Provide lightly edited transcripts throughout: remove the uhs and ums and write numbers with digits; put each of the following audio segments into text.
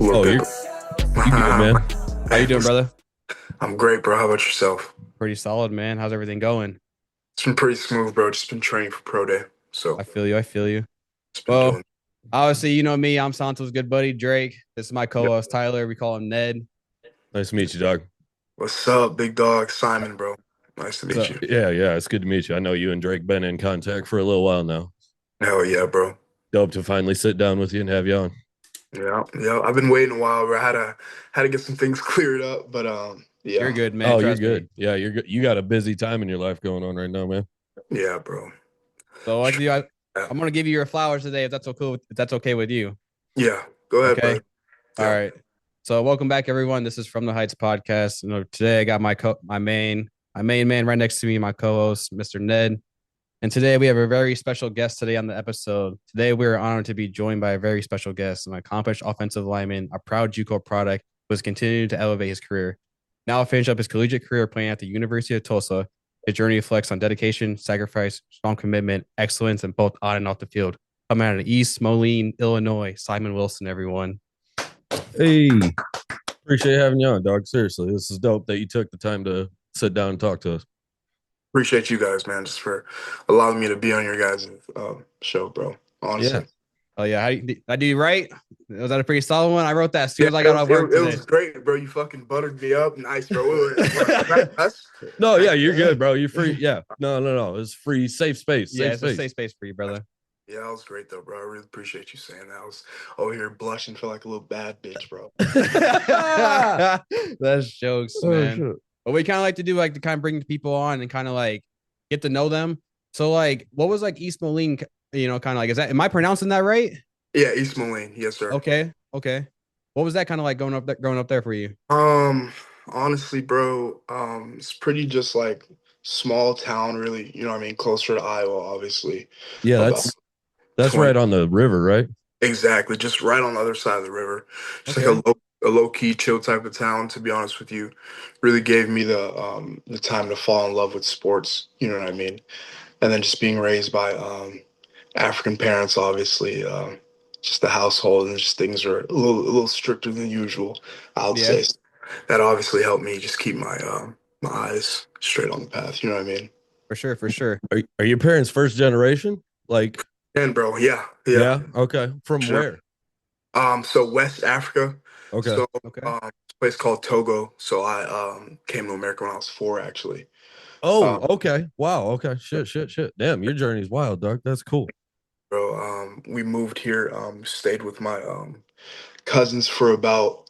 little Oh, bit. you good, man. How you doing, brother? I'm great, bro. How about yourself? Pretty solid, man. How's everything going? It's been pretty smooth, bro. Just been training for pro day, so I feel you. I feel you. just been Well, doing. obviously, you know me. I'm Santo's good buddy, Drake. This is my Yep. co-host, Tyler. We call him Ned. Nice to meet you, dog. What's up, big dog? Simon, bro. Nice to meet So, you. Yeah. It's good to meet you. I know you and Drake been in contact for a little while now. Hell yeah, bro. Dope to finally sit down with you and have you on. Yeah. I've been waiting a while, bro. I had to get some things cleared up, but you're yeah, good, man. Oh, you're Trust me. good. Yeah, you're good. You got a busy time in your life going on right now, man. yeah, bro. So, actually, Yeah, I'm gonna give you your flowers today, if that's okay. If that's okay with you. yeah. Go ahead, Okay. bud. All Yeah. right. So, welcome back, everyone. This is From the Heights podcast. Today I got my main man right next to me, my co-host, Mr. Ned. And today we have a very special guest today on the episode. Today we are honored to be joined by a very special guest, an accomplished offensive lineman, a proud JUCO product who has continued to elevate his career. Now finished up his collegiate career playing at the University of Tulsa. His journey reflects on dedication, sacrifice, strong commitment, excellence, and both on and off the field. Coming out of East Moline, Illinois, Simon Wilson, everyone. Hey, appreciate having you on, dog. Seriously, this is dope that you took the time to sit down and talk to us. Appreciate you guys, man, just for allowing me to be on your guys' show, bro. Yeah. Honestly. Oh yeah, did I do you right? Was that a pretty solid one? I wrote that as soon Yeah, as I got off work it today. was great, bro. You fucking buttered me up. Nice, bro. That's, No, yeah, you're good, bro. You're free. Yeah. No. It's free, safe space. Yeah, Safe it's a space. safe space for you, brother. Yeah, that was great though, bro. I really appreciate you saying that. I was over here blushing, feel like a little bad bitch, bro. That's jokes, Oh man. shit. But we kind of like to do like to kind of bring people on and kind of like get to know them. So like, what was like East Moline? Kind of like, am I pronouncing that right? Yeah, East Moline, yes, sir. Okay. What was that kind of like growing up there for you? Um, Honestly, bro, it's pretty just like small town, really. You know what I mean? Closer to Iowa, obviously. Yeah, About that's 20. right on the river, right? Exactly, just right on the other side of the river. Just like Okay. a low key, chill type of town. To be honest with you, really gave me the time to fall in love with sports. You know what I mean? And then just being raised by African parents, obviously, just the household and just things are a little stricter than usual. I would Yeah, say that obviously helped me just keep my eyes straight on the path. You know what I mean? for sure, for sure. Are your parents first generation? Like, And bro, yeah, yeah, okay. From sure. where? So West Africa. Okay. So Okay. this place called Togo. So I came to America when I was 4, actually. Oh, Um, okay. Wow. Okay. Shit. Damn, your journey's wild, dog. That's cool. Bro, we moved here. Stayed with my cousins for about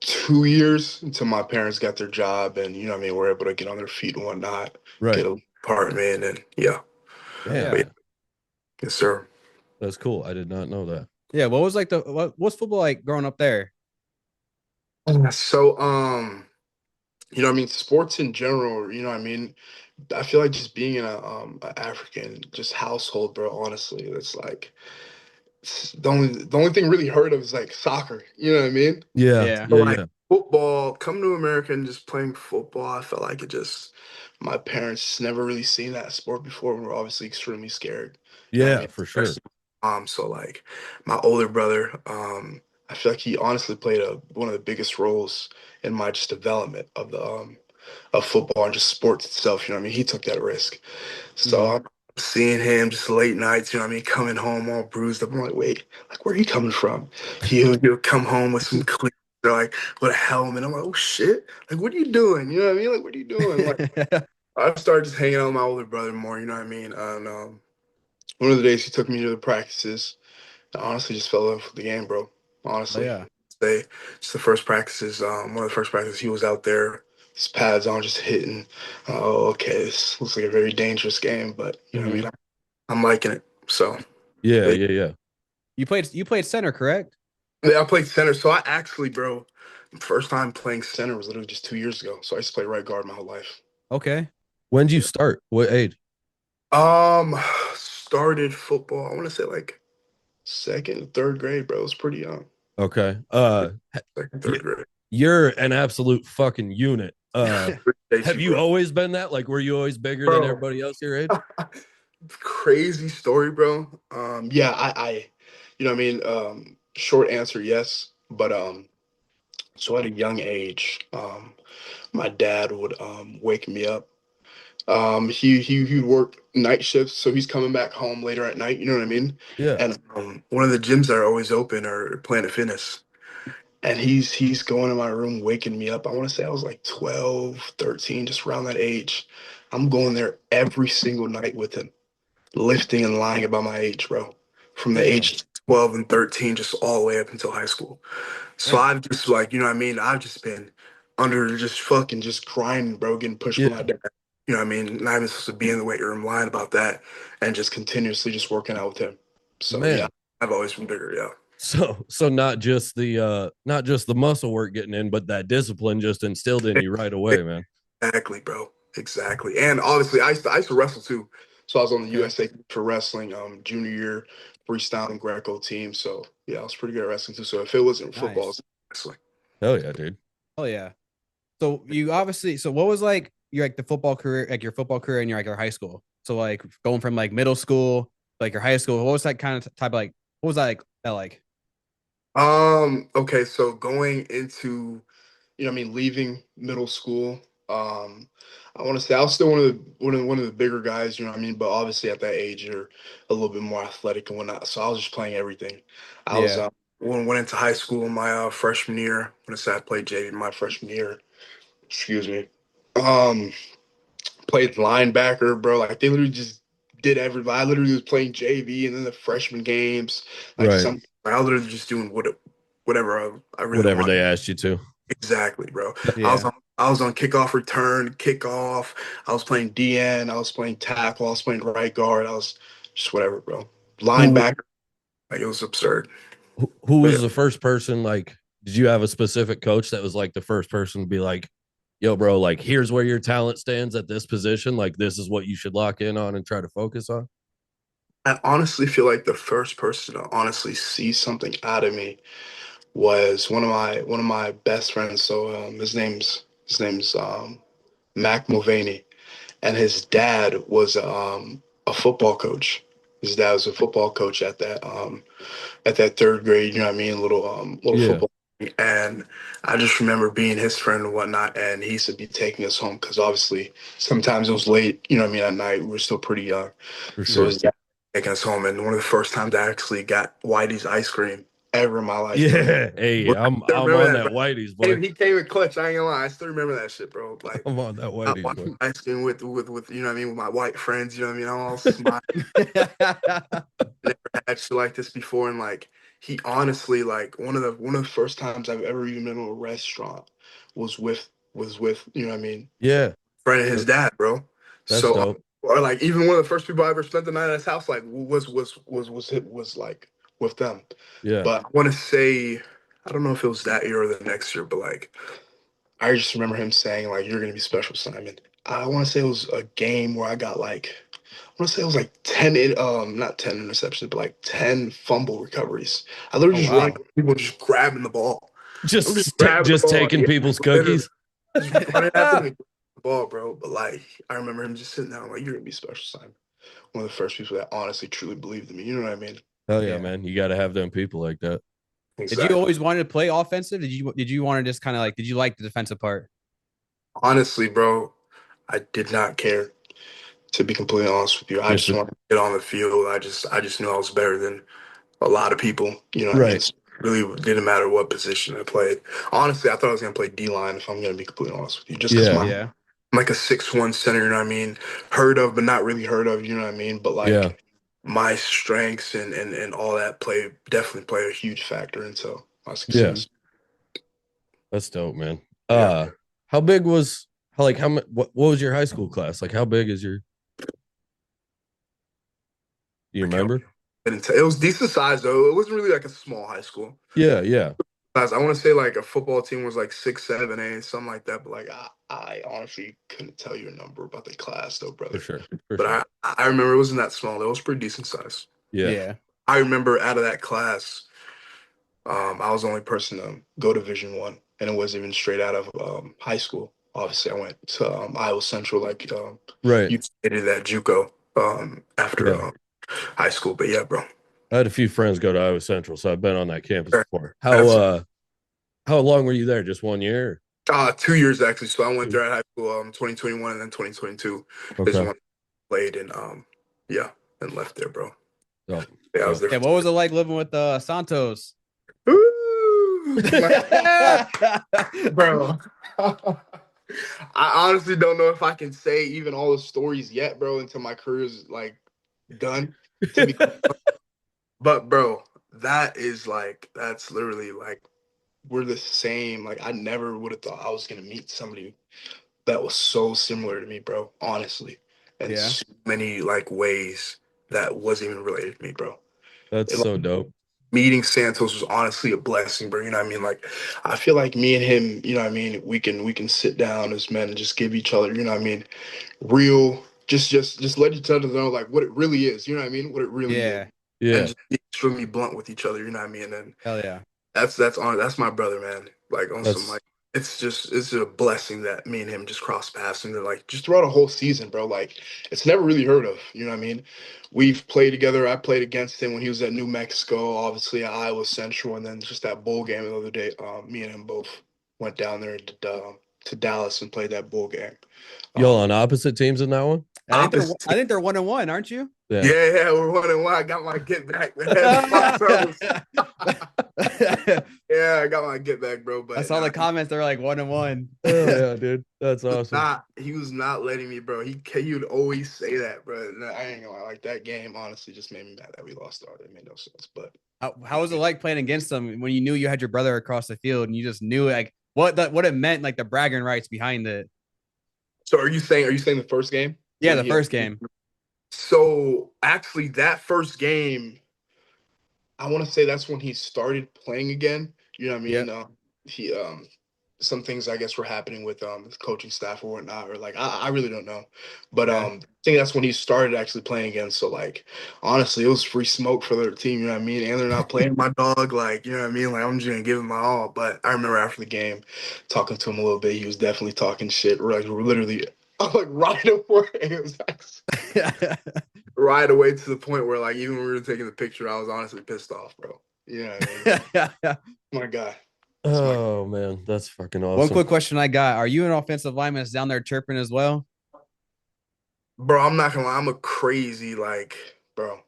2 years until my parents got their job, and you know what I mean, we're able to get on their feet and whatnot, Right. get an apartment, and yeah, but Yeah. yeah, Damn. yes, sir. That's cool. I did not know that. Yeah. What was like what's football like growing up there? So, you know what I mean, sports in general, you know what I mean, I feel like just being in a African just household, bro, honestly, it's like the only thing really heard of is like soccer, you know what I mean? Yeah. Yeah. So Yeah. like Yeah. football, coming to America and just playing football, I felt like it just my parents never really seen that sport before and were obviously extremely scared. You know what I Yeah, mean? for sure. Especially so like my older brother, I feel like he honestly played one of the biggest roles in my just development of football and just sports itself. You know what I mean? He took that risk. So Hmm. I'm seeing him just late nights, you know what I mean, coming home all bruised up. I'm like, wait, like where are you coming from? He'll come home with some cleats, or like with a helmet. I'm like, oh shit, like what are you doing? You know what I mean? Like what are you doing? Like I started just hanging out with my older brother more. You know what I mean? And one of the days he took me to the practices. I honestly just fell in love with the game, bro. Oh Honestly, yeah. they just the first practices. One of the first practices he was out there, his pads on, just hitting. Oh, okay, this looks like a very dangerous game, but you know what I Hmm. mean. I'm liking it. So Yeah. yeah, Yeah. You played center, correct? yeah, I played center. So I actually, bro, first time playing center was literally just 2 years ago. So I used to play right guard my whole life. Okay. When did you Yeah. start? What age? Um, Started football. I want to say like second, third grade, bro. It was pretty young. Okay. Second, y- third grade. you're an absolute fucking unit. Appreciate Have you, you bro. always been that? Like, were you always bigger than Bro, everybody else your age? crazy story, bro. Yeah, you know what I mean. Short answer, yes. But so at a young age, my dad would wake me up. He worked night shifts, so he's coming back home later at night. You know what I mean? Yeah. And one of the gyms that are always open are Planet Fitness. And he's going in my room, waking me up. I want to say I was like 12, 13, just around that age. I'm going there every single night with him, lifting and lying about my age, bro. From the Damn. age 12 and 13, just all the way up until high school. So Damn. I've just like, you know what I mean? I've just been under just fucking just grinding, bro, getting pushed by my Yeah. dad. You know what I mean? Not even supposed to be in the weight room, lying about that, and just continuously just working out with him. So yeah, Man. I've always been bigger, yeah. So not just the muscle work getting in, but that discipline just instilled in you right away, man. Exactly, bro. Exactly. And obviously I used to wrestle too. So I was on the Okay. USA for wrestling junior year freestyle and Greco team. So yeah, I was pretty good at wrestling too. So if it wasn't football, Nice. it's wrestling. Hell yeah, dude. Oh yeah. So you obviously, so what was like your like the football career, like your football career in your like your high school? So like going from like middle school, like your high school, what was that kind of type of like, what was that like that like? Okay, so going into, you know what I mean, leaving middle school, I want to say I was still one of the bigger guys, you know what I mean, but obviously at that age you're a little bit more athletic and whatnot. So I was just playing everything. I was Yeah. went into high school my freshman year. When I say I played JV my freshman year, excuse me. Um, Played linebacker, bro. Like they literally just did everybody. I literally was playing JV and then the freshman games. Like Right. some, I was literally just doing whatever I really Whatever want. they asked you to. Exactly, bro. I was Yeah. on I was on kickoff return, kickoff. I was playing DN. I was playing tackle. I was playing right guard. I was just whatever, bro. Who Linebacker. Like it was absurd. who But was yeah, the first person, like, did you have a specific coach that was like the first person to be like, yo, bro, like here's where your talent stands at this position, like this is what you should lock in on and try to focus on? I honestly feel like the first person to honestly see something out of me was one of my best friends. So his name's Mac Mulvaney, and his dad was a football coach. His dad was a football coach at that third grade. You know what I mean? Little Yeah, football. And I just remember being his friend and whatnot, and he used to be taking us home because obviously sometimes it was late. You know what I mean? At night we were still pretty young, for so sure. his dad taking us home. And one of the first times I actually got Whitey's ice cream ever in my life, bro. Yeah. Hey, I still I'm remember on that, that bro. Whitey's boy. He came in clutch. I ain't gonna lie. I still remember that shit, bro. Like, I'm on that I Whitey's boy. watching ice cream with you know what I mean, with my white friends. You know what I mean? I'm all smiling. Never had shit like this before, and like he honestly like one of the first times I've ever even been in a restaurant was with you know what I mean, Yeah, friend of his that- dad, bro. that's So dope. or like even one of the first people I ever spent the night at his house like was like with them. Yeah. But I want to say I don't know if it was that year or the next year, but like I just remember him saying like you're gonna be special, Simon. I want to say it was a game where I got like I want to say it was like 10 not 10 interceptions, but like 10 fumble recoveries. I Oh literally just running wow. people just grabbing the ball. I'm just Just grabbing the just ball. taking Yeah, people's literally cookies. just running after me the ball, bro. But like I remember him just sitting down like you're gonna be special, Simon. One of the first people that honestly truly believed in me. You know what I mean? Hell yeah, Yeah. man. You got to have them people like that. Did you Exactly. always want to play offensive? Did you want to just kind of like did you like the defensive part? Honestly, bro, I did not care. To be completely honest with you, I Just just wanted to get on the field. I just knew I was better than a lot of people. You know what I mean? right. So it really didn't matter what position I played. Honestly, I thought I was gonna play D line if I'm gonna be completely honest with you. Just because Yeah. I'm Yeah. like a 6'1" center, you know what I mean? Heard of, but not really heard of, you know what I mean? But Yeah. like my strengths and all that definitely play a huge factor into my Yeah. success. That's dope, man. Yeah. How big was how like how what was your high school class? Like how big is your, do you I can't remember? it was decent size though. It wasn't really like a small high school. Yeah, yeah, Guys, I want to say like a football team was like 6, 7, 8, something like that. But like I honestly couldn't tell you a number about the class though, for brother. sure. For But sure. I remember it wasn't that small. It was pretty decent size. Yeah. Yeah. I remember out of that class, I was the only person to go to Division 1, and it wasn't even straight out of high school. Obviously, I went to Iowa Central, like Right. you stated that JUCO after Yeah. high school. But yeah, bro. I had a few friends go to Iowa Central, so I've been on that campus Sure. before. How Absolutely. How long were you there? Just 1 year? 2 years actually. So I went there at high school, 2021 and then 2022 is Okay. when I played and yeah, and left there, bro. Oh, Yeah, I was so there Yeah, for what was it like living with Santos? Ooh, bro. I honestly don't know if I can say even all the stories yet, bro, until my career is like done. To be, but bro, that's literally like we're the same. Like I never would have thought I was gonna meet somebody that was so similar to me, bro. Honestly, in Yeah. so many like ways that wasn't even related to me, bro. that's And, like, so dope. meeting Santos was honestly a blessing, bro. You know what I mean? Like, I feel like me and him, you know what I mean? We can sit down as men and just give each other, you know what I mean? Real, just let each other know like what it really is. You know what I mean? What it really is, Yeah. and Yeah. just be extremely blunt with each other. You know what I mean? And Hell yeah. that's my brother, man. Like on some That's like it's just a blessing that me and him just crossed paths and like just throughout a whole season, bro. Like it's never really heard of. You know what I mean? We've played together. I played against him when he was at New Mexico, obviously at Iowa Central, and then just that bowl game the other day. Me and him both went down there to Dallas and played that bowl game. y'all Um, on opposite teams in that one? opposite. I think they're 1-1, aren't you? Yeah. Yeah, yeah, we're 1-1. I got my get back, man. Fuck those. Yeah, I got my get back, bro. I But saw the nah, comments. They're like 1-1. Oh yeah, dude. That's awesome. he was not letting me, bro. He would always say that, bro. And I ain't gonna lie, like that game honestly just made me mad that we lost. It made no sense. But How was it like playing against them when you knew you had your brother across the field and you just knew like what it meant, like the bragging rights behind it? so are you saying the first game? Yeah, When the he first game. so actually that first game I want to say that's when he started playing again. You know what I mean? Yep. He some things I guess were happening with his coaching staff or whatnot, or like I really don't know. But Okay. I think that's when he started actually playing again. So like honestly, it was free smoke for their team, you know what I mean? And they're not playing my dog, like, you know what I mean? Like I'm just gonna give him my all. But I remember after the game talking to him a little bit, he was definitely talking shit. We're literally like right away. It was like right away to the point where like even when we were taking the picture, I was honestly pissed off, bro. You know what I mean? My guy. That's my Oh man, that's fucking One awesome. quick question I got: are you an offensive lineman that's down there chirping as well? bro. I'm not gonna lie, I'm a crazy like bro.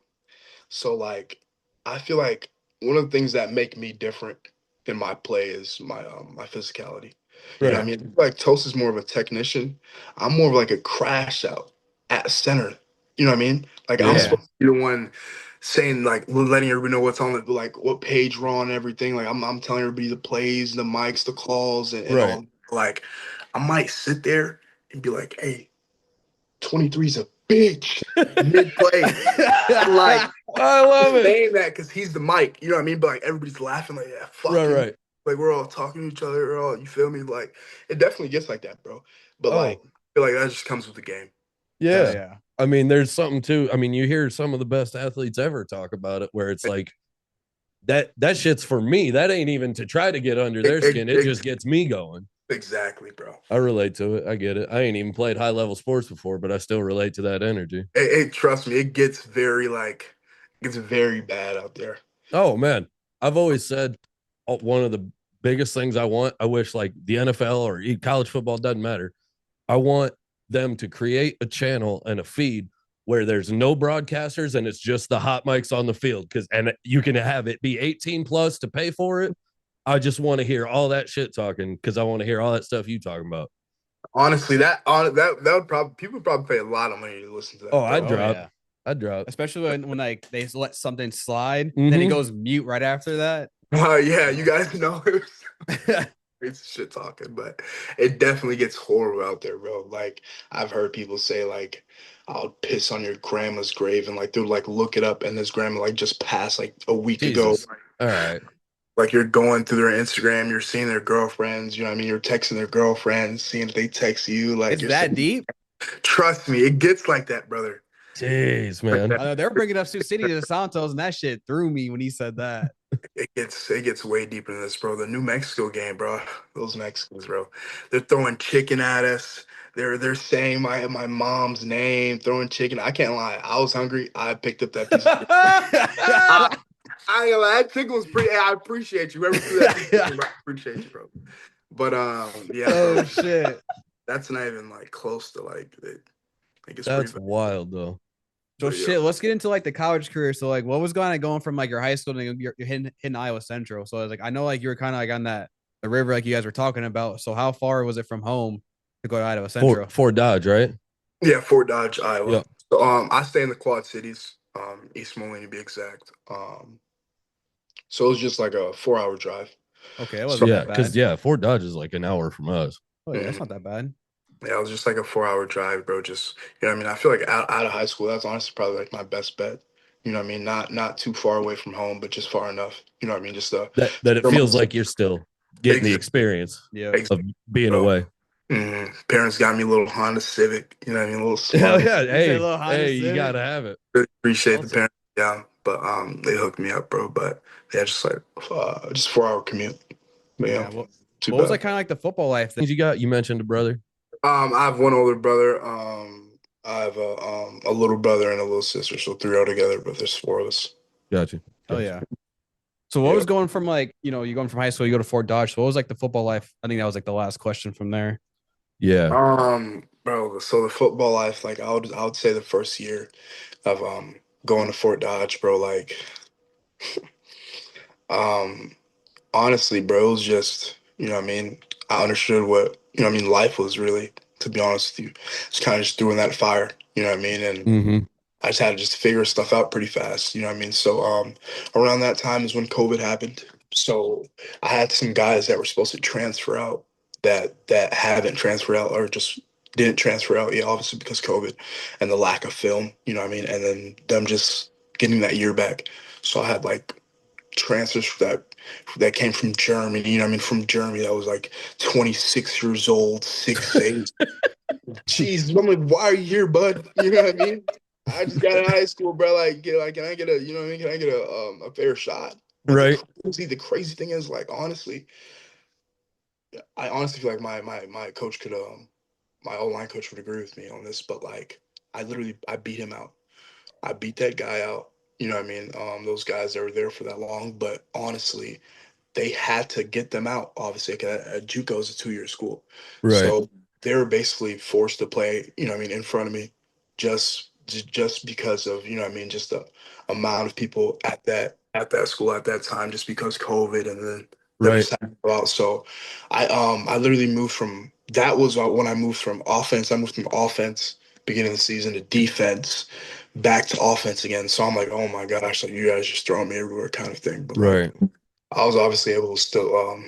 So like I feel like one of the things that make me different in my play is my physicality. You know what Right. I mean? Like Toast is more of a technician. I'm more of like a crash out at center. You know what I mean? Like I'm Yeah. Yeah. supposed to be the one saying like letting everybody know what's on the like what page we're on and everything. Like I'm telling everybody the plays, the mics, the calls, and Right. all. Like I might sit there and be like, hey, 23's a bitch mid play. Like I love it. saying that because he's the mic, you know what I mean? But like everybody's laughing, like, yeah, Right, fucking, right. like we're all talking to each other, we're all, you feel me? Like it definitely gets like that, bro. But like, Oh, I feel like that just comes with the game. Hell yeah. yeah. I mean, there's something too. I mean, you hear some of the best athletes ever talk about it where it's like that shit's for me. That ain't even to try to get under It, their it, skin. It it, just gets me going. exactly, bro. I relate to it. I get it. I ain't even played high level sports before, but I still relate to that energy. Trust me, it gets very like, it gets very bad out there. Oh man, I've always said one of the biggest things I wish like the NFL or college football doesn't matter. I want them to create a channel and a feed where there's no broadcasters and it's just the hot mics on the field and you can have it be 18 plus to pay for it. I just want to hear all that shit talking because I want to hear all that stuff you talking about. Honestly, that would probably people would probably pay a lot of money to listen to Oh, that, I bro. Oh drop. yeah. I drop. Especially when like they let something slide, then it Mm-hmm. goes mute right after that. Yeah, you guys know it's shit talking, but it definitely gets horrible out there, bro. Like I've heard people say like I'll piss on your grandma's grave and like they'll like look it up and this grandma like just passed like a week ago. Jesus. All right. Like you're going through their Instagram, you're seeing their girlfriends, you know what I mean? You're texting their girlfriends, seeing if they text you, like It's you're that saying, deep. trust me, it gets like that, brother. Jeez, Like man. that. They were bringing up Sioux City to Santos, and that shit threw me when he said that. It gets way deeper than this, bro. The New Mexico game, bro. Those Mexicans, bro. They're throwing chicken at us. They're saying my mom's name, throwing chicken. I can't lie. I was hungry. I picked up that piece of chicken. I, I ain't gonna lie, that tickle was pretty. I appreciate you. Whoever threw that tickle, bro, I appreciate you, bro. But yeah, bro, Oh shit. that's not even like close to like it. Like it's pretty That's bad. wild though. So But yeah, shit, let's get into like the college career. So like, what was going from like your high school to you're hitting Iowa Central? So like, I know like you were kind of like on that the river like you guys were talking about. So how far was it from home to go to Iowa Central? Fort Dodge, right? yeah, Fort Dodge, Iowa. Yep. So I stay in the Quad Cities, East Moline to be exact. So it was just like a 4 hour drive. Okay, it So wasn't Yeah, that because bad. Fort Dodge is like an hour from us. Oh yeah, that's mhm. not that bad. Yeah, it was just like a 4 hour drive, bro. Just you know what I mean? I feel like out of high school, that's honestly probably like my best bet. You know what I mean? Not too far away from home, but just far enough. You know what I mean? Just That it feels like you're still getting the exactly, experience Yep. of being bro. away. Parents got me a little Honda Civic. You know what I mean? A little Hell smart. yeah. You say a Hey, little Honda hey, you Civic? gotta have it. Really appreciate the Also, parents. Yeah, but they hooked me up, bro. But yeah, just like just 4 hour commute. But yeah, yeah. too What was bad. like kind of like the football life thing? Things you got? You mentioned a brother. I have one older brother. I have a little brother and a little sister, so three altogether. But there's four of us. Gotcha. Oh Gotcha. yeah. So what Yeah. was going from like you going from high school, you go to Fort Dodge. So what was like the football life? I think that was like the last question from there. Yeah. Bro. So the football life, like I would say the first year of going to Fort Dodge, bro. Like um honestly, bro, it was just you know what I mean. I understood what you know what I mean. Life was really, to be honest with you, it's kind of just throwing that fire. You know what I mean, and Mm-hmm. I just had to just figure stuff out pretty fast. You know what I mean? So around that time is when COVID happened. So I had some guys that were supposed to transfer out that haven't transferred out or just didn't transfer out yet, obviously because COVID and the lack of film, you know what I mean? And then them just getting that year back. So I had like transfers that came from Germany, you know what I mean? From Germany that was like 26 years old, 6'8". Jesus, I'm like, why are you here, bud? You know what I mean? I just got out of high school, bro. Like, can I get a, you know what I mean? Can I get a fair shot? But Right. the crazy thing is, like, honestly, I honestly feel like my coach could, my O-line coach would agree with me on this. But like, I beat him out. I beat that guy out. You know what I mean? Those guys that were there for that long. But honestly, they had to get them out, obviously. 'Cause JUCO is a 2 year school. Right. So they were basically forced to play, you know what I mean, in front of me just because of, you know what I mean, just the amount of people at that school at that time, just because COVID and then them Right. just had to go out. So I literally moved from that was when I moved from offense. I moved from offense beginning of the season to defense back to offense again. So I'm like, oh my gosh, like you guys just throwing me everywhere kind of thing. But like Right. I was obviously able to still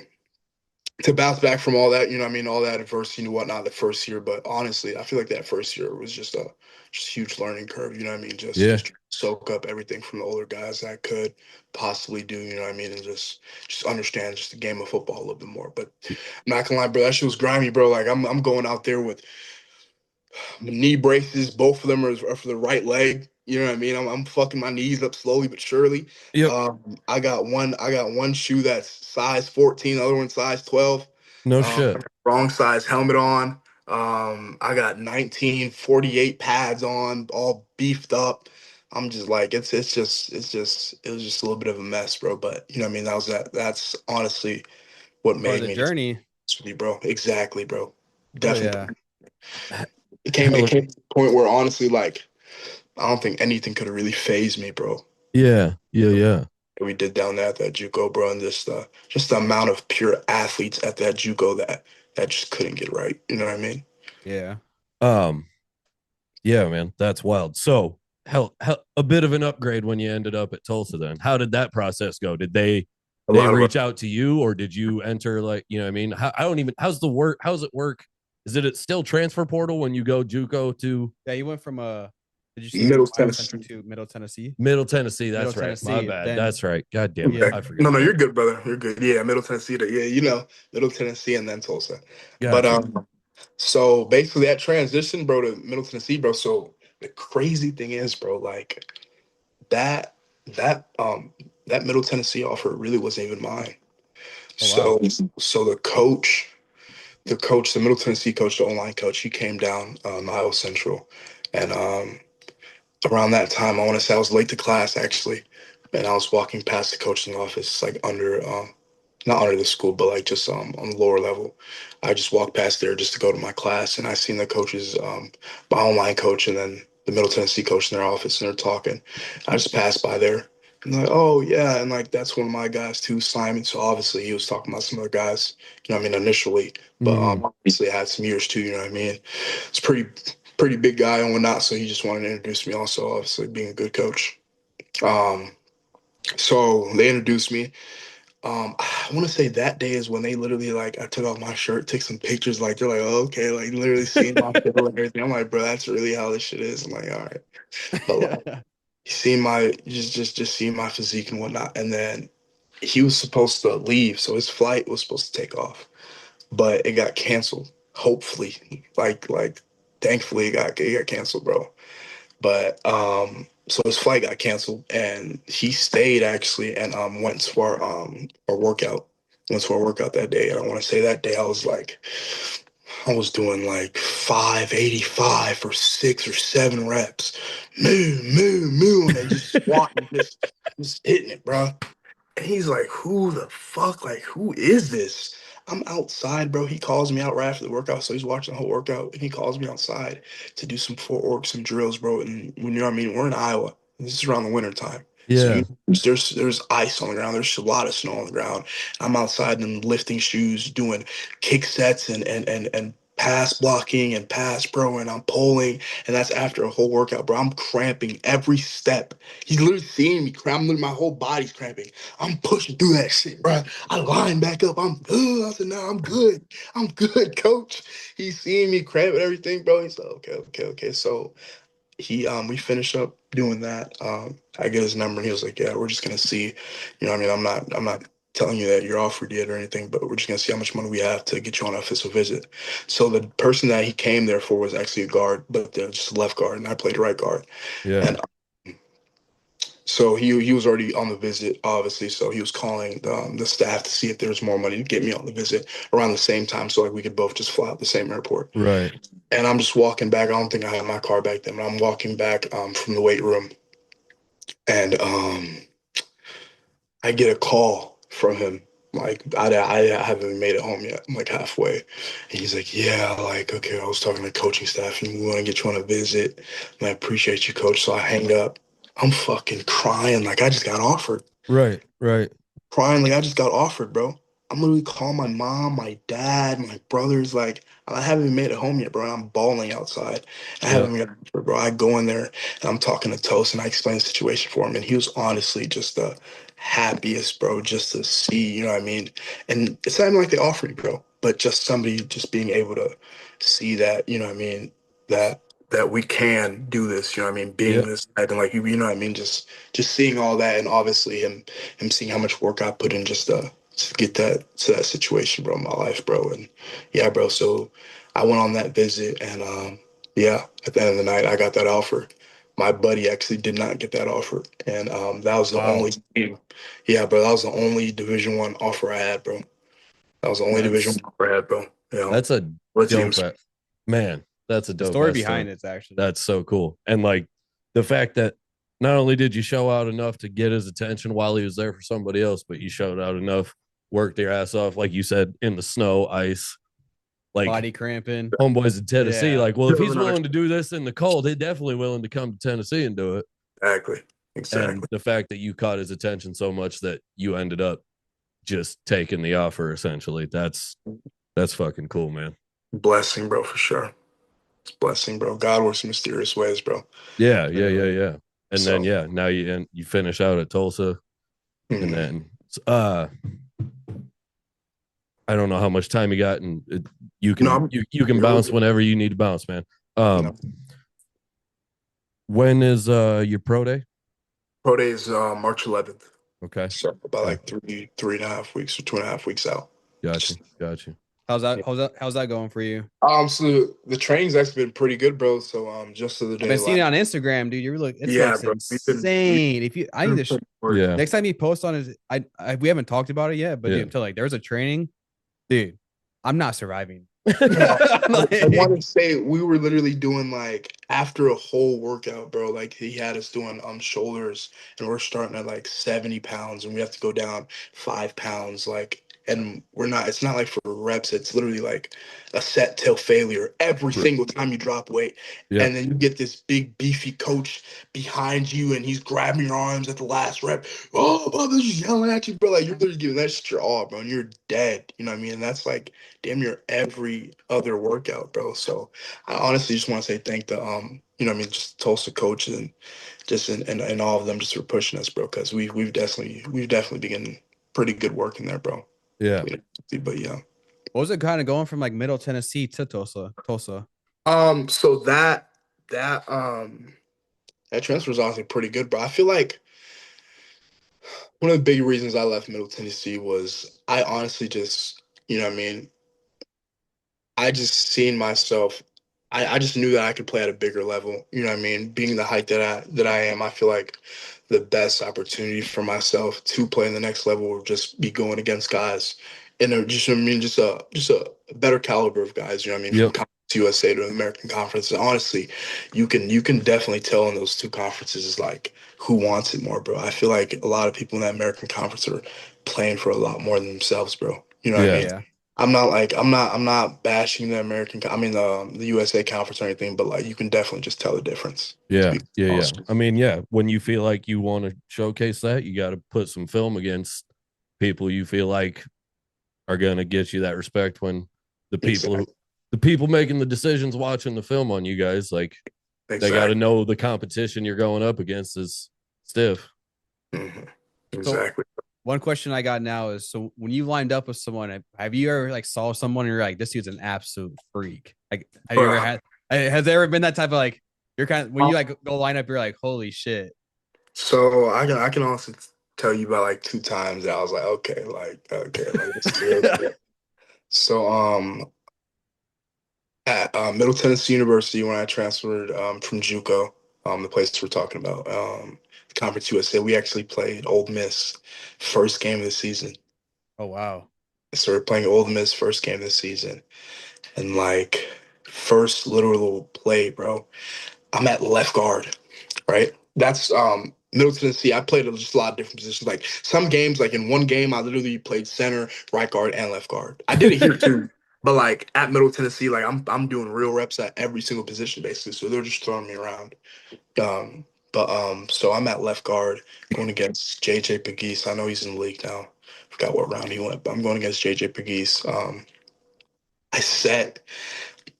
to bounce back from all that, you know what I mean, all that adversity and whatnot the first year. But honestly, I feel like that first year was just a huge learning curve, you know what I mean? Yeah. Just soak up everything from the older guys that I could possibly do, you know what I mean, and just understand just the game of football a little bit more. But I'm not gonna lie, bro, that shit was grimy, bro. Like I'm going out there with knee braces. Both of them are for the right leg. You know what I mean? I'm fucking my knees up slowly but surely. Yep. I got one shoe that's size 14, the other one size 12. No I shit. got wrong size helmet on. I got 1948 pads on, all beefed up. I'm just like it was just a little bit of a mess, bro. But you know what I mean? That's honestly what Part of made the me just journey. bro. Exactly, bro. Oh yeah. Definitely. It Hell came to the point where honestly, like, I don't think anything could have really phased me, bro. yeah. Yeah. Yeah. We did down there at that JUCO, bro, and just the amount of pure athletes at that JUCO that just couldn't get right. You know what I mean? Yeah. Um, yeah, man, that's wild. So hell, a bit of an upgrade when you ended up at Tulsa then. How did that process go? Did A they lot of reach out to you or did you enter like, you know what I mean? I don't even how's it work? Is it still transfer portal when you go JUCO to Yeah, you went from did you say you went Middle from Iowa Central Tennessee. to Middle Tennessee? Middle Tennessee? Middle That's right. My Tennessee. bad. Then That's right. God damn it. yeah. Okay. I No, forgot. no, you're good, brother. You're good. Yeah, Middle Tennessee. Yeah, Middle Tennessee and then Tulsa. But Gotcha. so basically that transition, bro, to Middle Tennessee, bro. So the crazy thing is, bro, like that that that Middle Tennessee offer really wasn't even mine. Oh wow. So the Middle Tennessee coach, the online coach, he came down Iowa Central, and around that time, I want to say I was late to class actually. and I was walking past the coaching office, like under not under the school, but like just on the lower level. I just walked past there just to go to my class, and I seen the coaches, my online coach, and then the Middle Tennessee coach in their office, and they're talking. I just passed by there, and like, oh yeah, and like that's one of my guys too, Simon. So obviously he was talking about some other guys, you know what I mean, initially, but Mhm. obviously I had some years too, you know what I mean. It's pretty big guy and whatnot, so he just wanted to introduce me. Also, obviously being a good coach. Um, so they introduced me. I want to say that day is when they literally like I took off my shirt, took some pictures. Like they're like, oh, okay, like literally seeing my photo and everything. I'm like, bro, that's really how this shit is. I'm like, all right, but like, you see my just see my physique and whatnot. And then he was supposed to leave, so his flight was supposed to take off, but it got canceled. Hopefully, thankfully it got canceled, bro. But so his flight got canceled, and he stayed actually, and went to our workout. Went to our workout that day, and I want to say that day I was doing like 585 for 6 or 7 reps, moo, and just squatting, just hitting it, bro. And he's like, who the fuck? Like, who is this? I'm outside, bro. He calls me out right after the workout. So he's watching the whole workout and he calls me outside to do some footwork, some drills, bro. And when you know what I mean, we're in Iowa. This is around the winter time. So Yeah. there's ice on the ground. There's a lot of snow on the ground. I'm outside in lifting shoes, doing kick sets and pass blocking and pass pro, and I'm pulling. And that's after a whole workout, bro. I'm cramping every step. He's literally seeing me cramp. My whole body's cramping. I'm pushing through that shit, bro. I line back up. I'm good. I said, nah, I'm good. I'm good, coach. He's seeing me cramp and everything, bro. He's like, okay. So we finished up doing that. I get his number and he was like, yeah, we're just gonna see. You know what I mean? I'm not telling you that you're offered yet or anything, but we're just gonna see how much money we have to get you on an official visit. So the person that he came there for was actually a guard, but just a left guard, and I played right guard. Yeah. And so he was already on the visit, obviously. So he was calling the staff to see if there was more money to get me on the visit around the same time, so like we could both just fly out the same airport. Right. And I'm just walking back. I don't think I had my car back then, but I'm walking back from the weight room, and I get a call from him. Like I haven't even made it home yet. I'm like halfway, and he's like, "Yeah, like okay, I was talking to coaching staff, and we want to get you on a visit. And I appreciate you, coach." So I hang up. I'm fucking crying, like I just got offered. Right. Right. Crying like I just got offered, bro. I'm literally calling my mom, my dad, my brothers. Like I haven't even made it home yet, bro. I'm bawling outside. I Yeah. haven't got offered, bro. I go in there and I'm talking to Toast and I explain the situation for him, and he was honestly just the happiest, bro. Just to see, you know what I mean. And it's not even like they offered me, bro, but just somebody just being able to see that, you know what I mean, that we can do this, you know what I mean, being Yeah. this type and like you know what I mean, just seeing all that, and obviously him seeing how much work I put in just to get that to that situation, bro, in my life, bro. And yeah, bro. So I went on that visit, and yeah, at the end of the night, I got that offer. My buddy actually did not get that offer, and that was the Wow. only team. Yeah, bro, that was the only Division 1 offer I had, bro. That was the only Division That's 1 offer I had, bro. You know, that's a what team? dope man. That's a The dope story ass story. behind it's actually That's so cool. And like the fact that not only did you show out enough to get his attention while he was there for somebody else, but you showed out enough, worked your ass off, like you said, in the snow, ice, like body cramping. homeboys in Tennessee. Yeah. Like, well, if he's willing to do this in the cold, he's definitely willing to come to Tennessee and do it. Exactly, And exactly. the fact that you caught his attention so much that you ended up just taking the offer essentially, that's fucking cool, man. Blessing, bro, for sure. It's blessing, bro. God works in mysterious ways, bro. Yeah. And then So, yeah, now you finish out at Tulsa, and mhm. then I don't know how much time you got, and you No, can you can you're bounce good. whenever you need to bounce, man. No. When is your pro day? Pro day is March 11th. Okay, So about okay, like 3.5 weeks or 2.5 weeks out. got you, Just got you. yeah. How's that going for you? So the training's actually been pretty good, bro. So just the other I've day, been seeing like it on Instagram, dude. It yeah, looks bro. We've insane. If you, I need been to. putting work. Yeah, Next time you post on we haven't talked about it yet, but dude, yeah, until like there's a training, dude. I'm not surviving No, I Like, want to say we were literally doing like after a whole workout, bro. Like he had us doing shoulders, and we're starting at like 70 pounds, and we have to go down 5 pounds. Like, and we're not. It's not like for reps. It's literally like a set till failure every single time you drop weight. Yep. And then you get this big beefy coach behind you, and he's grabbing your arms at the last rep. Oh, brother, just yelling at you, bro. Like you're literally giving that shit your all, bro. And you're dead. You know what I mean? And that's like damn near every other workout, bro. So I honestly just want to say thank the what I mean, just Tulsa coaches and just and all of them just for pushing us, bro. Because we've definitely been pretty good work in there, bro. Yeah. But yeah. what was it kind of going from like Middle Tennessee to Tulsa? Tulsa. So that that transfer is honestly pretty good, bro. I feel like one of the big reasons I left Middle Tennessee was I honestly just, what I mean, I just seen myself. I just knew that I could play at a bigger level. You know what I mean? Being the height that I am, I feel like the best opportunity for myself to play in the next level would just be going against guys in a just I mean just a better caliber of guys. You know what I mean? From Yep. Conference USA to the American Conference. And honestly, you can definitely tell in those two conferences is like who wants it more, bro. I feel like a lot of people in that American Conference are playing for a lot more than themselves, bro. You know what I Yeah. mean? Yeah. I'm not bashing the the USA conference or anything, but like you can definitely just tell the difference. To Yeah. be Yeah. Yeah. honest. I mean, yeah, when you feel like you want to showcase that, you got to put some film against people you feel like are going to get you that respect when the people Exactly. who, the people making the decisions watching the film on you guys, like they got to Exactly. know the competition you're going up against is stiff. Hmm. So Exactly. one question I got now is, so when you lined up with someone, have you ever like saw someone and you're like, this dude's an absolute freak? Like, have you ever Bruh. had? Has there ever been that type of like, you're kind of when Um, you like go line up, you're like, holy shit. So I can also tell you about like 2 times that I was like, okay, this is real shit. So at Middle Tennessee University when I transferred from JUCO, the place we're talking about, Conference USA, we actually played Old Miss first game of the season. Oh wow. So we're playing Old Miss first game of the season, and like first literal play, bro. I'm at left guard, right? That's Middle Tennessee. I played just a lot of different positions. Like some games, like in one game, I literally played center, right guard, and left guard. I did it here too, but like at Middle Tennessee, like I'm doing real reps at every single position basically. So they're just throwing me around. So I'm at left guard going against JJ Pegues. I know he's in the league now. Forgot what round he went, but I'm going against JJ Pegues. I set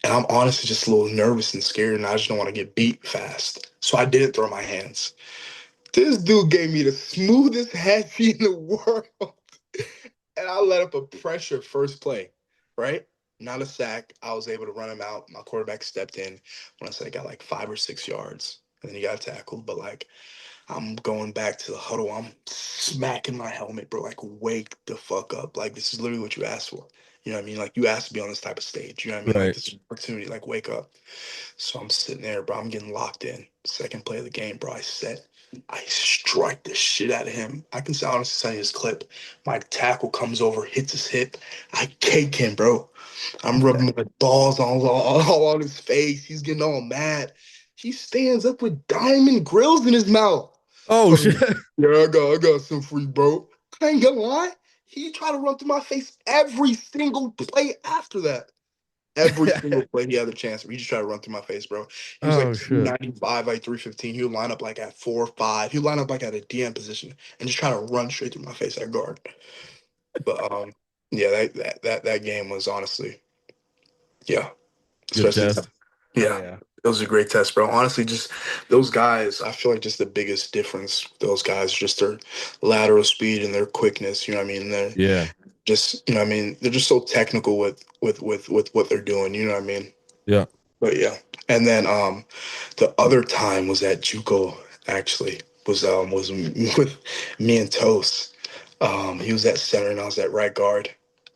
and I'm honestly just a little nervous and scared, and I just don't want to get beat fast. So I didn't throw my hands. This dude gave me the smoothest head feed in the world. And I let up a pressure first play, right? Not a sack. I was able to run him out. My quarterback stepped in. When I said I got like 5 or 6 yards, and then he got tackled. But like I'm going back to the huddle. I'm smacking my helmet, bro. Like, wake the fuck up. Like, this is literally what you asked for. You know what I mean? Like, you asked to be on this type of stage. You know what I mean? Like, Right. this is an opportunity. Like, wake up. So I'm sitting there, bro. I'm getting locked in. Second play of the game, bro. I strike the shit out of him. I can honestly send you this clip. My tackle comes over, hits his hip. I cake him, bro. I'm rubbing my balls all on his face. He's getting all mad. He stands up with diamond grills in his mouth. Oh Talking shit. about, yeah, I got some free, bro. I ain't gonna lie. He tried to run through my face every single play after that. Every single play he had a chance. He just tried to run through my face, bro. He was like Oh shit. 295, like 315. He would line up like at 4 or 5. He would line up like at a DM position and just try to run straight through my face at guard. But yeah, that game was honestly, yeah, Good especially test. Hell yeah. yeah. It was a great test, bro. Honestly, just those guys, I feel like just the biggest difference, with those guys, just their lateral speed and their quickness, you know what I mean? They're Yeah. just, you know what I mean? They're just so technical with what they're doing, you know what I mean? Yeah. But yeah. And then the other time was at JUCO actually was with me and Toast. He was at center and I was at right guard.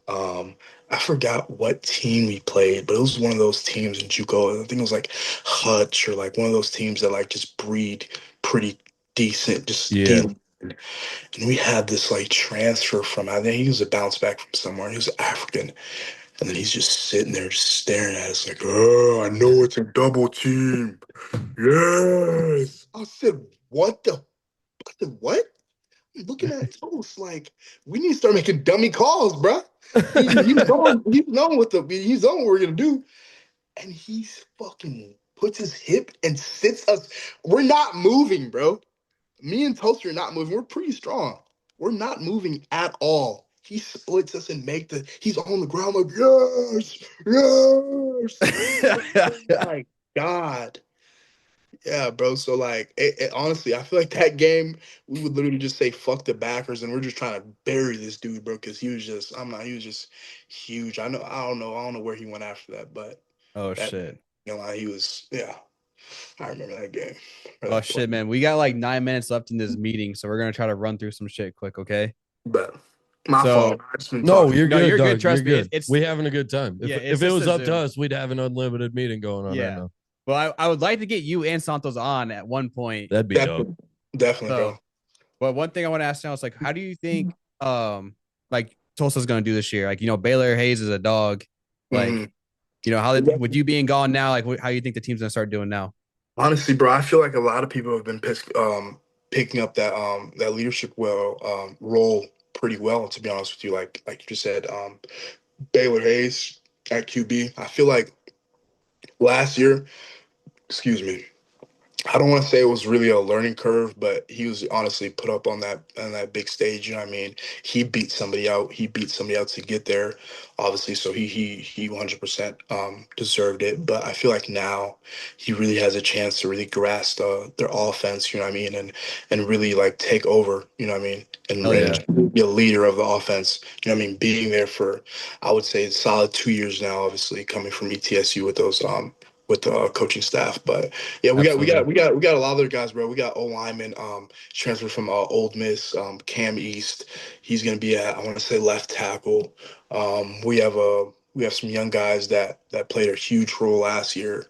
Um I forgot what team we played, but it was one of those teams in JUCO. I think it was like Hutch or like one of those teams that like just breed pretty decent, just Yeah. D. And we had this like transfer from I think he was a bounce back from somewhere. He was African. And then he's just sitting there, just staring at us like, oh, I know it's a double team. Yes. I said, what the? I said, what? I'm looking at Toast like, we need to start making dummy calls, bro. He's knowing what we're gonna do. And he's fucking puts his hip and sits us. We're not moving, bro. Me and Toaster are not moving. We're pretty strong. We're not moving at all. He splits us and he's on the ground like, yes, yes. Oh my God. Yeah, bro. So like honestly, I feel like that game, we would literally just say fuck the backers and we're just trying to bury this dude, bro, because he was just huge. I don't know where he went after that, but Oh that shit. he was, yeah. I remember that game. Or Oh that play. shit, man. We got like 9 minutes left in this meeting, so we're gonna try to run through some shit quick, okay? But my So fault. I just been No, talking. you're no, good, you're good. dog. You're Trust me. good. It's We having a good time. yeah, If it's it just was a up to Zoom. us, we'd have an unlimited meeting going on right Yeah. now. Well, I would like to get you and Santos on at one point. That'd be dope. Definitely, So, bro. but one thing I want to ask now is like, how do you think like Tulsa's gonna do this year? Like, Baylor Hayes is a dog. Like, Mhm. how with you being gone now, like how you think the team's gonna start doing now? Honestly, bro, I feel like a lot of people have been picking up that leadership role pretty well. To be honest with you, like you just said, Baylor Hayes at QB. I feel like last year, excuse me, I don't want to say it was really a learning curve, but he was honestly put up on that big stage. You know what I mean? He beat somebody out. He beat somebody out to get there, obviously. So he 100% deserved it. But I feel like now he really has a chance to really grasp their offense. You know what I mean? And really like take over. You know what I mean? Hell yeah. And be a leader of the offense. You know what I mean? Being there for, I would say, solid 2 years now. Obviously coming from ETSU with those with the coaching staff, but yeah, Absolutely. we got a lot of other guys, bro. We got O lineman, transferred from Old Miss, Cam East. He's gonna be at, I want to say, left tackle. We have some young guys that played a huge role last year.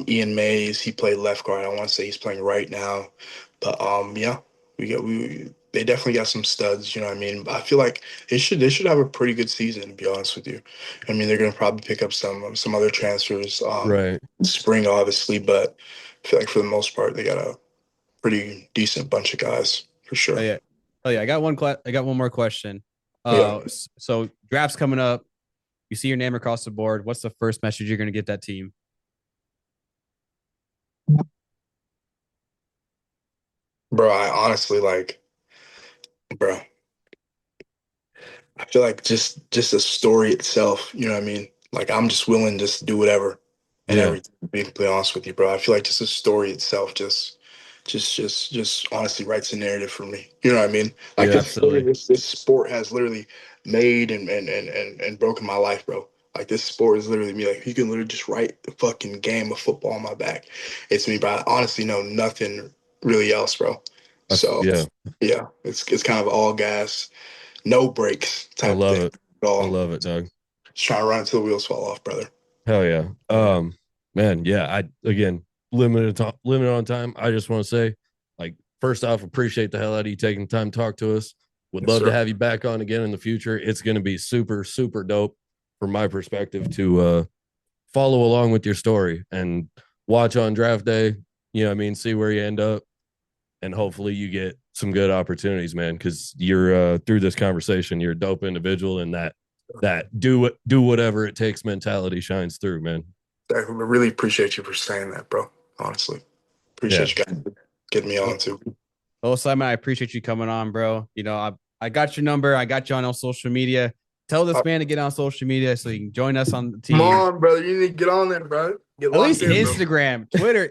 Ian Mays, he played left guard. I want to say he's playing right now, but yeah, we they definitely got some studs. You know what I mean? But I feel like they should have a pretty good season. To be honest with you, I mean they're gonna probably pick up some other transfers. Right. Spring, obviously, but I feel like for the most part, they got a pretty decent bunch of guys for Oh sure. yeah. Oh yeah. I got one more question. Yeah, So drafts coming up. You see your name across the board. What's the first message you're gonna get that team? bro. I honestly bro. I feel like just a story itself. You know what I mean? Like I'm just willing just to do whatever and Yeah. everything. To be completely honest with you, bro. I feel like just a story itself just honestly writes a narrative for me. You know what I mean? Like Yeah. Absolutely. this sport has literally made and broken my life, bro. Like this sport is literally me. Like you can literally just write the fucking game of football on my back. It's me, bro. I honestly know nothing really else, bro. So Yeah. yeah, it's kind of all gas, no brakes I type of love thing it. at I all. love it, Doug. Just trying to run until the wheels fall off, brother. Hell yeah. Man, yeah. I again limited on time. I just want to say, like, first off, appreciate the hell out of you taking the time to talk to us. Would Yes, love to sir. have you back on again in the future. It's going to be super, super dope from my perspective to follow along with your story and watch on draft day. You know what I mean? See where you end up. And hopefully you get some good opportunities, man, because you're through this conversation, you're a dope individual and that do whatever it takes mentality shines through, man. I really appreciate you for saying that, bro. Honestly, Yeah. appreciate you guys getting me on Well, too. well, Simon, I appreciate you coming on, bro. I got your number. I got you on social media. Tell this man to get on social media so you can join us on the Come team. on, brother. You need to get on there, bro. Get At locked least in, bro.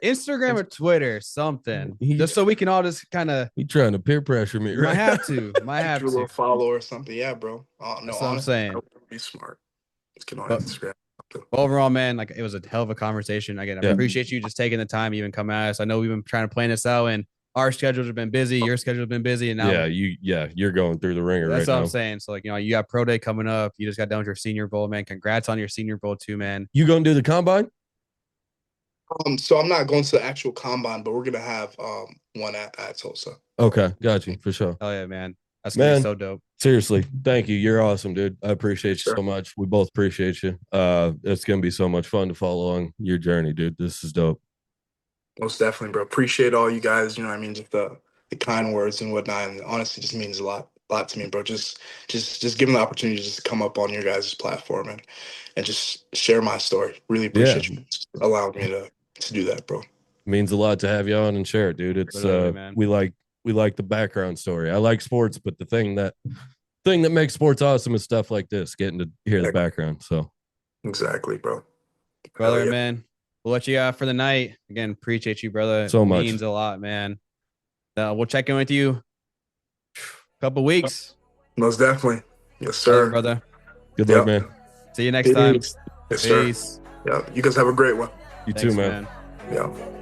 Instagram or Twitter, something, He, just so we can all just kind of. he trying to peer pressure me, Might right? have to, might Get have you a to. little follow or something. Yeah, bro. No, That's what I'm honestly, that saying. would be smart. Let's get on But Instagram. overall, man, like it was a hell of a conversation. Again, I Yeah. appreciate you just taking the time, even come at us. I know we've been trying to plan this out, and our schedules have been busy. Your schedule's been busy, and now You're going through the ringer that's right what I'm now. saying. So, like, you got pro day coming up. You just got done with your senior bowl, man. Congrats on your senior bowl too, man. You gonna do the combine? So I'm not going to the actual combine, but we're gonna have one at Tulsa. Okay, got you for sure. Oh yeah, man. That's gonna be Man, so dope. Seriously, thank you. You're awesome, dude. I appreciate you Sure. so much. We both appreciate you. It's gonna be so much fun to follow along your journey, dude. This is dope. Most definitely, bro. Appreciate all you guys. You know what I mean? Just the kind words and whatnot. And honestly, just means a lot to me, bro. Just given the opportunity to just come up on your guys' platform and just share my story. Really Yeah, appreciate you allowing me to do that, bro. means a lot to have you on and share it, dude. It's Literally, man. we like the background story. I like sports, but the thing that makes sports awesome is stuff like this, getting to hear the background. So Exactly, bro. Hell Brother, yeah. man. We'll let you out for the night. Again, appreciate you, brother. So It much. means a lot, man. We'll check in with you a couple weeks. Most definitely. Yes, Brother, sir. brother. Good luck, Yep. man. See you next time. Peace. Yes, sir. Peace. Yeah. You guys have a great one. You too, Thanks, man. Yeah.